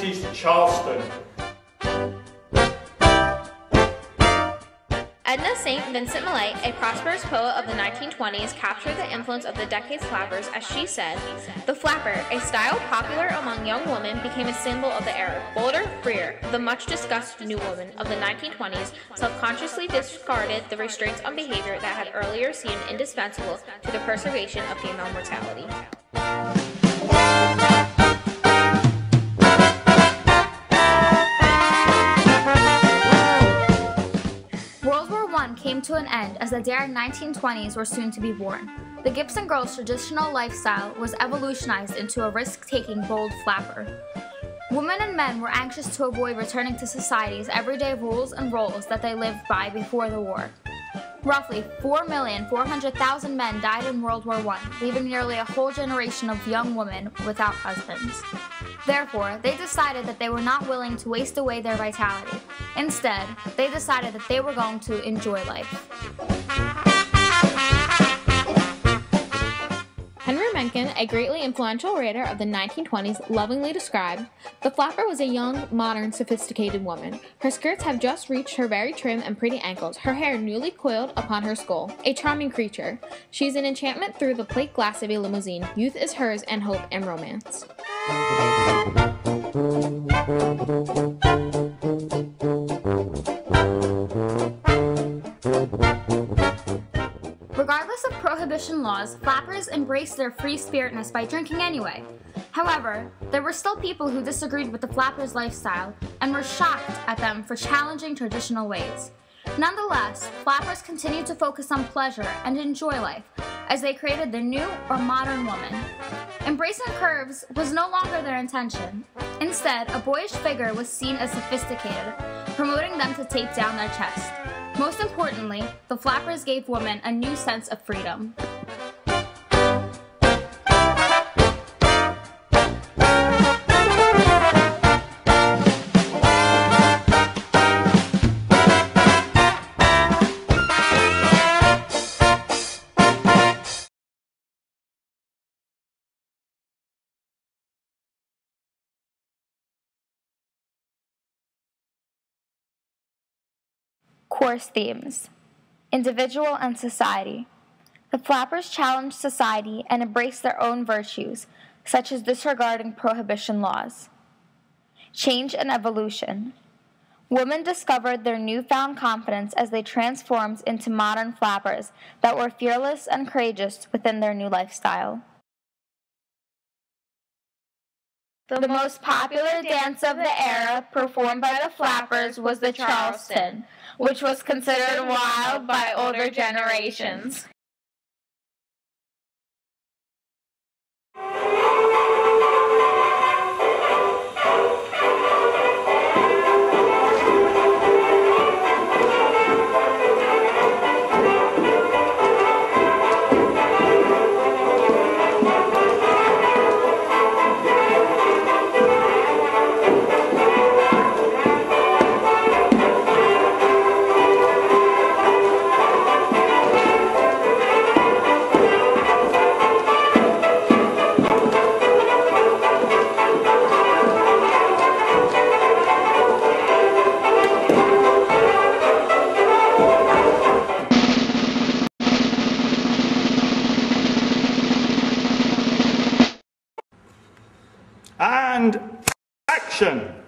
1920s Charleston. Edna St. Vincent Millay, a prosperous poet of the 1920s, captured the influence of the decade's flappers as she said, "The flapper, a style popular among young women, became a symbol of the era. Bolder, freer, the much-discussed new woman of the 1920s self-consciously discarded the restraints on behavior that had earlier seemed indispensable to the preservation of female mortality." World War I came to an end as the daring 1920s were soon to be born. The Gibson girl's traditional lifestyle was evolutionized into a risk-taking, bold flapper. Women and men were anxious to avoid returning to society's everyday rules and roles that they lived by before the war. Roughly 4,400,000 men died in World War I, leaving nearly a whole generation of young women without husbands. Therefore, they decided that they were not willing to waste away their vitality. Instead, they decided that they were going to enjoy life. Henry Mencken, a greatly influential writer of the 1920s, lovingly described, "The flapper was a young, modern, sophisticated woman. Her skirts have just reached her very trim and pretty ankles, her hair newly coiled upon her skull. A charming creature. She is an enchantment through the plate glass of a limousine. Youth is hers, and hope and romance." Regardless of prohibition laws, flappers embraced their free-spiritness by drinking anyway. However, there were still people who disagreed with the flappers' lifestyle and were shocked at them for challenging traditional ways. Nonetheless, flappers continued to focus on pleasure and enjoy life as they created the new or modern woman. Embracing curves was no longer their intention. Instead, a boyish figure was seen as sophisticated, promoting them to tape down their chest. Most importantly, the flappers gave women a new sense of freedom. Course themes: individual and society. The flappers challenged society and embraced their own virtues, such as disregarding prohibition laws. Change and evolution. Women discovered their newfound confidence as they transformed into modern flappers that were fearless and courageous within their new lifestyle. The most popular dance of the era performed by the flappers was the Charleston, which was considered wild by older generations. And action!